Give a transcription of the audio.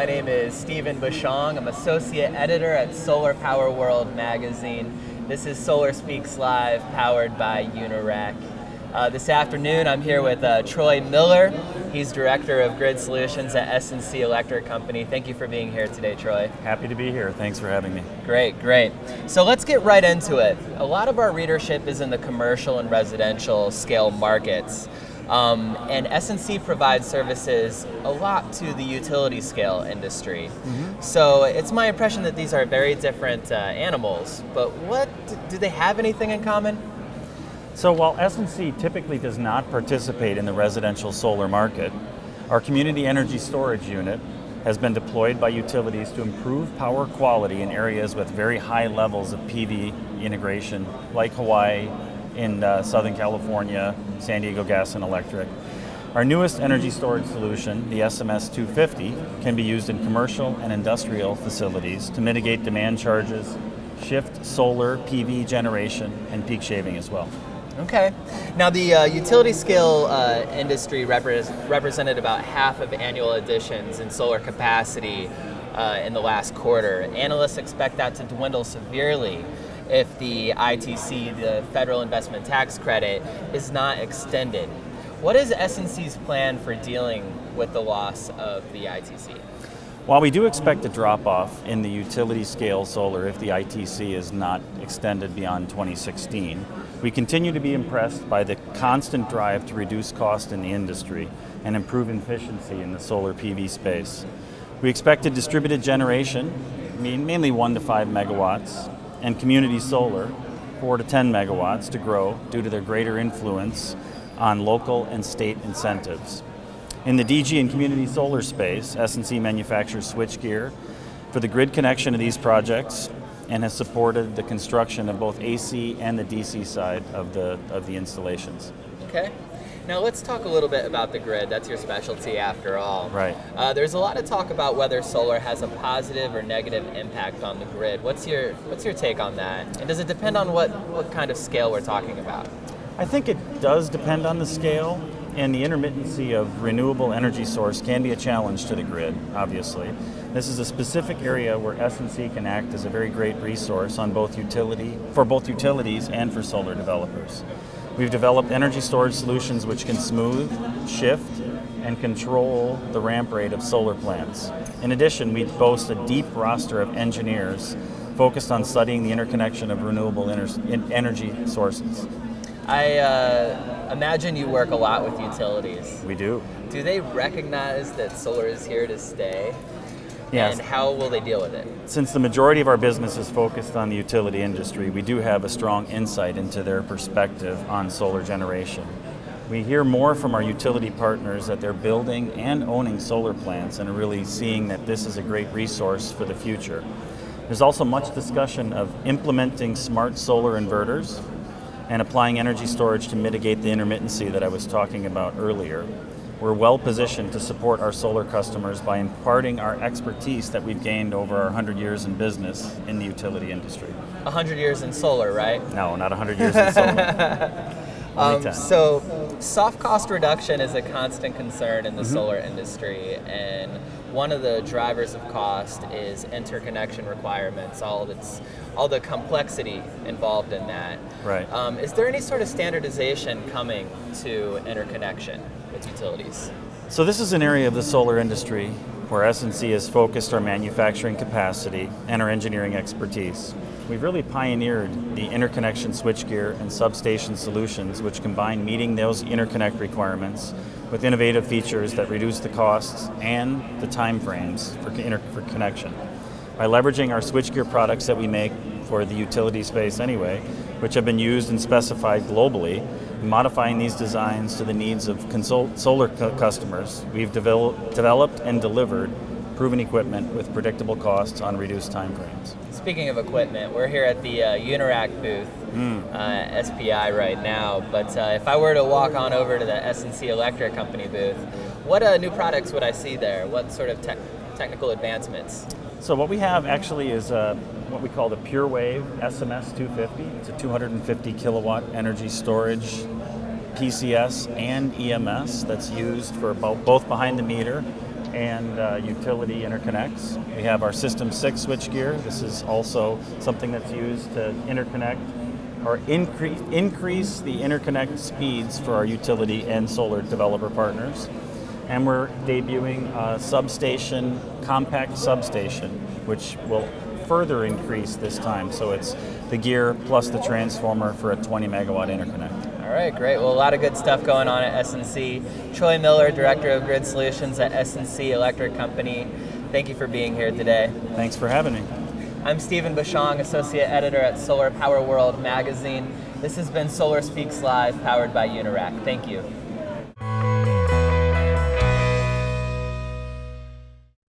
My name is Stephen Bouchong. I'm associate editor at Solar Power World magazine. This is Solar Speaks Live, powered by Unirac. This afternoon, I'm here with Troy Miller. He's Director of Grid Solutions at S&C Electric Company. Thank you for being here today, Troy. Happy to be here. Thanks for having me. Great, great. So let's get right into it. A lot of our readership is in the commercial and residential scale markets. And S&C provides services a lot to the utility scale industry. So it's my impression that these are very different animals, but do they have anything in common? So while S&C typically does not participate in the residential solar market, our community energy storage unit has been deployed by utilities to improve power quality in areas with very high levels of PV integration, like Hawaii, in Southern California, San Diego Gas and Electric. Our newest energy storage solution, the SMS 250, can be used in commercial and industrial facilities to mitigate demand charges, shift solar PV generation, and peak shaving as well. Okay. Now the utility scale industry represented about half of annual additions in solar capacity in the last quarter. Analysts expect that to dwindle severely if the ITC, the Federal Investment Tax Credit, is not extended. What is S&C's plan for dealing with the loss of the ITC? While we do expect a drop-off in the utility scale solar if the ITC is not extended beyond 2016, we continue to be impressed by the constant drive to reduce cost in the industry and improve efficiency in the solar PV space. We expected distributed generation, mainly 1 to 5 megawatts, and community solar, 4 to 10 megawatts, to grow due to their greater influence on local and state incentives. In the DG and community solar space, S&C manufactures switchgear for the grid connection of these projects and has supported the construction of both AC and the DC side of the installations. Okay. Now let's talk a little bit about the grid. That's your specialty after all. Right. There's a lot of talk about whether solar has a positive or negative impact on the grid. What's your take on that? And does it depend on what kind of scale we're talking about? I think it does depend on the scale, and the intermittency of renewable energy source can be a challenge to the grid, obviously. This is a specific area where S&C can act as a very great resource on both utilities and for solar developers. We've developed energy storage solutions which can smooth, shift, and control the ramp rate of solar plants. In addition, we boast a deep roster of engineers focused on studying the interconnection of renewable energy sources. I imagine you work a lot with utilities. We do. Do they recognize that solar is here to stay? Yes. And how will they deal with it? Since the majority of our business is focused on the utility industry, we do have a strong insight into their perspective on solar generation. We hear more from our utility partners that they're building and owning solar plants and are really seeing that this is a great resource for the future. There's also much discussion of implementing smart solar inverters and applying energy storage to mitigate the intermittency that I was talking about earlier. We're well positioned to support our solar customers by imparting our expertise that we've gained over our 100 years in business in the utility industry. 100 years in solar, right? No, not 100 years in solar. So soft cost reduction is a constant concern in the solar industry, and one of the drivers of cost is interconnection requirements, all the complexity involved in that. Right. Is there any sort of standardization coming to interconnection with utilities? So this is an area of the solar industry where S&C has focused our manufacturing capacity and our engineering expertise. We've really pioneered the interconnection switchgear and substation solutions which combine meeting those interconnect requirements with innovative features that reduce the costs and the time frames for connection. By leveraging our switchgear products that we make for the utility space anyway, which have been used and specified globally, modifying these designs to the needs of solar customers, we've developed and delivered proven equipment with predictable costs on reduced time frames. Speaking of equipment, we're here at the Unirac booth, SPI right now, but if I were to walk on over to the S&C Electric Company booth, what new products would I see there? What sort of technical advancements? So what we have actually is what we call the Pure Wave SMS 250. It's a 250 kilowatt energy storage PCS and EMS that's used for both behind the meter and utility interconnects. We have our System 6 switchgear. This is also something that's used to interconnect or increase the interconnect speeds for our utility and solar developer partners. And we're debuting a substation, compact substation, which will further increase this time. So it's the gear plus the transformer for a 20 megawatt interconnect. All right, great. Well, a lot of good stuff going on at S&C. Troy Miller, Director of Grid Solutions at S&C Electric Company. Thank you for being here today. Thanks for having me. I'm Stephen Bashong, Associate Editor at Solar Power World magazine. This has been Solar Speaks Live, powered by Unirac. Thank you.